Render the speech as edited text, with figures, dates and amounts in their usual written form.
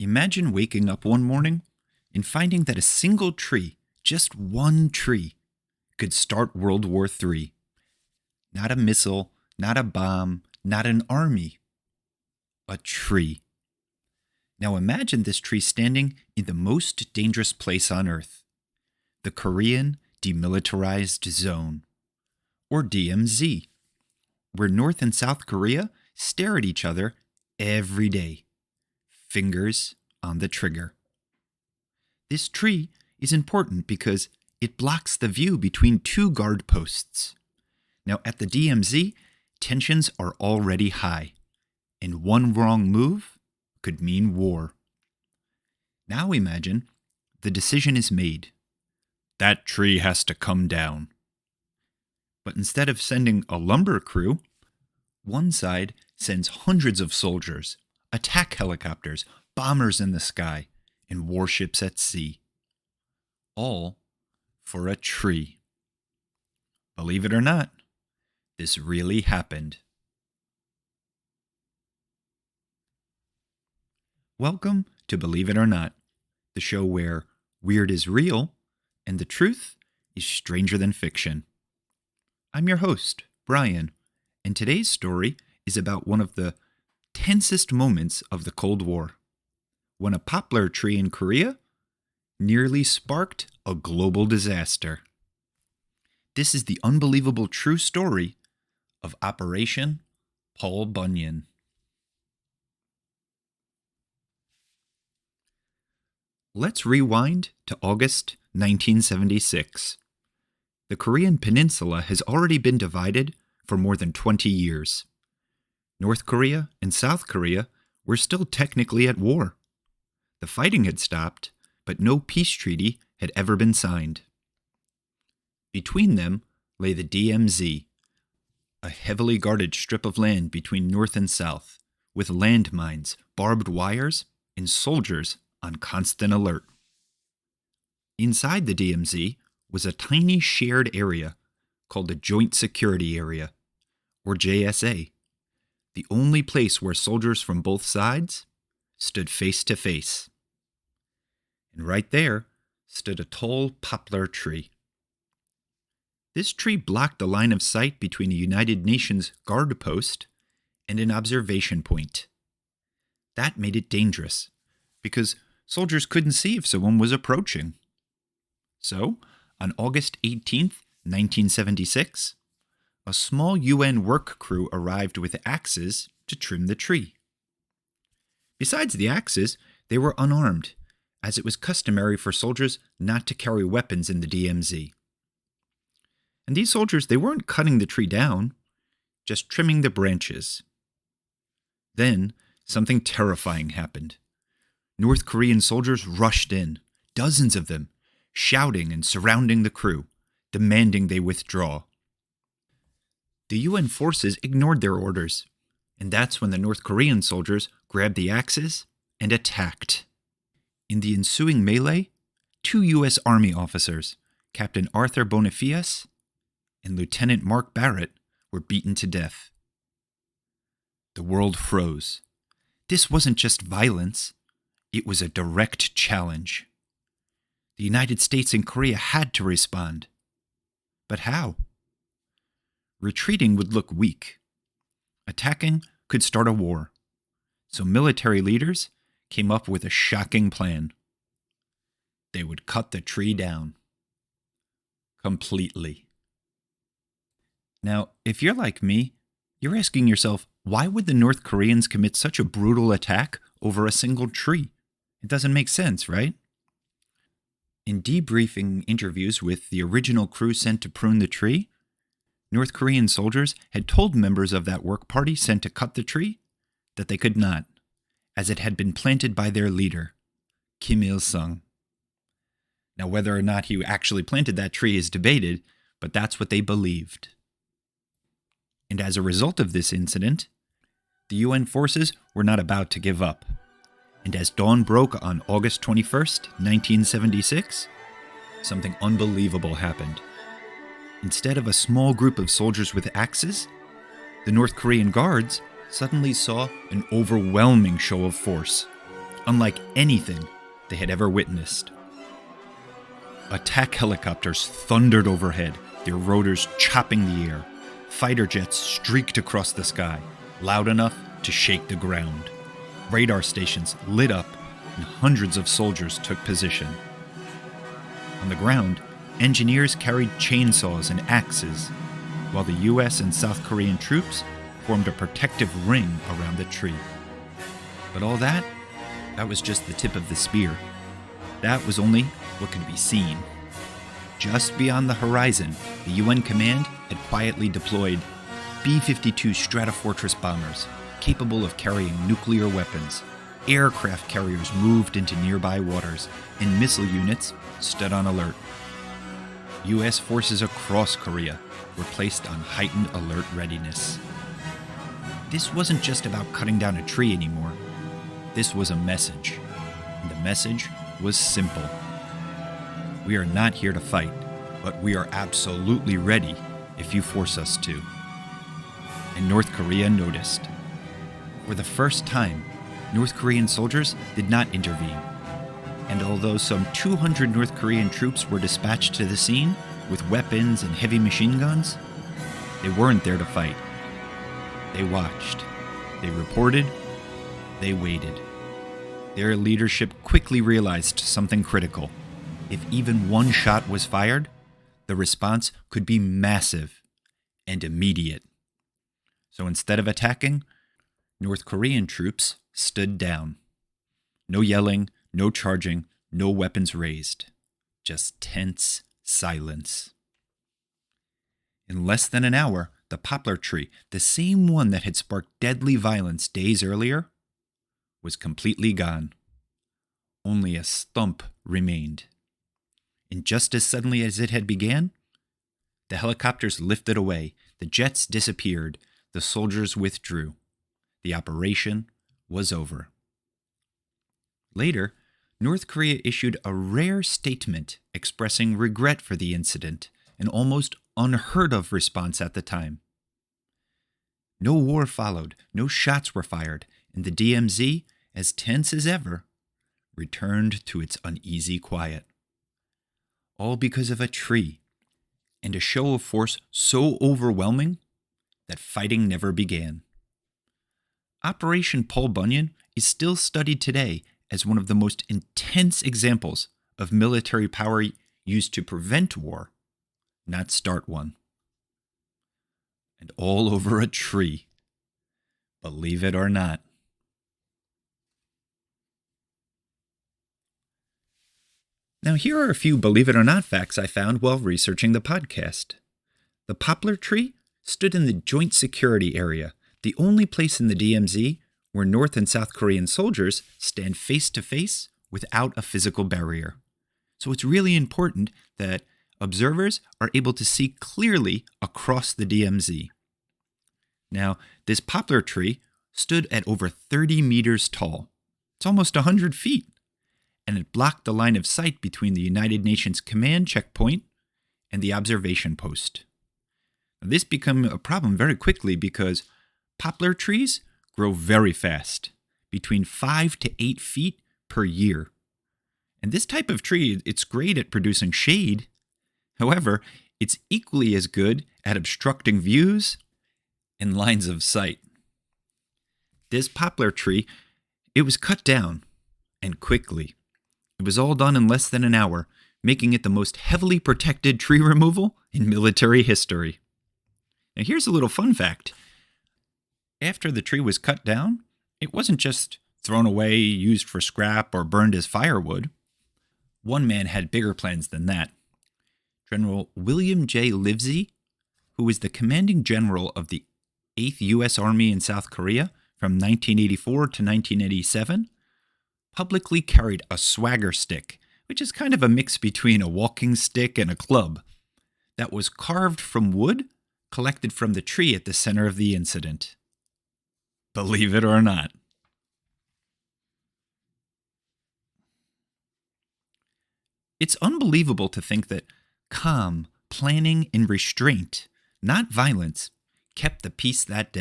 Imagine waking up one morning and finding that a single tree, just one tree, could start World War III. Not a missile, not a bomb, not an army. A tree. Now imagine this tree standing in the most dangerous place on Earth, the Korean Demilitarized Zone, or DMZ, where North and South Korea stare at each other every day, fingers on the trigger. This tree is important because it blocks the view between two guard posts. Now at the DMZ, tensions are already high, and one wrong move could mean war. Now imagine the decision is made. That tree has to come down. But instead of sending a lumber crew, one side sends hundreds of soldiers, attack helicopters, bombers in the sky, and warships at sea. All for a tree. Believe it or not, this really happened. Welcome to Believe It or Not, the show where weird is real and the truth is stranger than fiction. I'm your host, Brian, and today's story is about one of the tensest moments of the Cold War, when a poplar tree in Korea nearly sparked a global disaster. This is the unbelievable true story of Operation Paul Bunyan. Let's rewind to August 1976. The Korean peninsula has already been divided for more than 20 years. North Korea and South Korea were still technically at war. The fighting had stopped, but no peace treaty had ever been signed. Between them lay the DMZ, a heavily guarded strip of land between North and South, with landmines, barbed wires, and soldiers on constant alert. Inside the DMZ was a tiny shared area called the Joint Security Area, or JSA, the only place where soldiers from both sides stood face to face. And right there stood a tall poplar tree. This tree blocked the line of sight between a United Nations guard post and an observation point. That made it dangerous, because soldiers couldn't see if someone was approaching. So, on August 18th, 1976, a small UN work crew arrived with axes to trim the tree. Besides the axes, they were unarmed, as it was customary for soldiers not to carry weapons in the DMZ. And these soldiers, they weren't cutting the tree down, just trimming the branches. Then, something terrifying happened. North Korean soldiers rushed in, dozens of them, shouting and surrounding the crew, demanding they withdraw. The UN forces ignored their orders, and that's when the North Korean soldiers grabbed the axes and attacked. In the ensuing melee, 2 U.S. Army officers, Captain Arthur Boniface and Lieutenant Mark Barrett, were beaten to death. The world froze. This wasn't just violence. It was a direct challenge. The United States and Korea had to respond. But how? Retreating would look weak. Attacking could start a war. So military leaders came up with a shocking plan. They would cut the tree down. Completely. Now, if you're like me, you're asking yourself, why would the North Koreans commit such a brutal attack over a single tree? It doesn't make sense, right? In debriefing interviews with the original crew sent to prune the tree, North Korean soldiers had told members of that work party sent to cut the tree that they could not, as it had been planted by their leader, Kim Il-sung. Now, whether or not he actually planted that tree is debated, but that's what they believed. And as a result of this incident, the UN forces were not about to give up. And as dawn broke on August 21st, 1976, something unbelievable happened. Instead of a small group of soldiers with axes, the North Korean guards suddenly saw an overwhelming show of force. unlike anything they had ever witnessed. Attack helicopters thundered overhead, their rotors chopping the air. Fighter jets streaked across the sky, loud enough to shake the ground. Radar stations lit up, and hundreds of soldiers took position. On the ground, engineers carried chainsaws and axes, while the US and South Korean troops formed a protective ring around the tree. But all that was just the tip of the spear. That was only what could be seen. Just beyond the horizon, the UN command had quietly deployed B-52 Stratofortress bombers, capable of carrying nuclear weapons. Aircraft carriers moved into nearby waters, and missile units stood on alert. U.S. forces across Korea were placed on heightened alert readiness. This wasn't just about cutting down a tree anymore. This was a message, and the message was simple. We are not here to fight, but we are absolutely ready if you force us to. And North Korea noticed. For the first time, North Korean soldiers did not intervene. And although some 200 North Korean troops were dispatched to the scene with weapons and heavy machine guns, they weren't there to fight. They watched. They reported. They waited. Their leadership quickly realized something critical. If even one shot was fired, the response could be massive and immediate. So instead of attacking, North Korean troops stood down. No yelling, no charging, no weapons raised. Just tense silence. In less than an hour, the poplar tree, the same one that had sparked deadly violence days earlier, was completely gone. Only a stump remained. And just as suddenly as it had began, the helicopters lifted away, the jets disappeared, the soldiers withdrew. The operation was over. Later, North Korea issued a rare statement expressing regret for the incident, an almost unheard of response at the time. No war followed, no shots were fired, and the DMZ, as tense as ever, returned to its uneasy quiet. All because of a tree and a show of force so overwhelming that fighting never began. Operation Paul Bunyan is still studied today as one of the most intense examples of military power used to prevent war, not start one. And all over a tree, believe it or not. Now, here are a few believe it or not facts I found while researching the podcast. The poplar tree stood in the Joint Security Area, the only place in the DMZ where North and South Korean soldiers stand face to face without a physical barrier. So it's really important that observers are able to see clearly across the DMZ. Now, this poplar tree stood at over 30 meters tall. It's almost 100 feet. And it blocked the line of sight between the United Nations command checkpoint and the observation post. Now, this became a problem very quickly because poplar trees grow very fast, between 5 to 8 feet per year. And this type of tree, it's great at producing shade. However, it's equally as good at obstructing views and lines of sight. This poplar tree, it was cut down, and quickly. It was all done in less than an hour, making it the most heavily protected tree removal in military history. Now here's a little fun fact. After the tree was cut down, it wasn't just thrown away, used for scrap, or burned as firewood. One man had bigger plans than that. General William J. Livesey, who was the commanding general of the 8th U.S. Army in South Korea from 1984 to 1987, publicly carried a swagger stick, which is kind of a mix between a walking stick and a club, that was carved from wood collected from the tree at the center of the incident. Believe it or not. It's unbelievable to think that calm, planning, and restraint, not violence, kept the peace that day.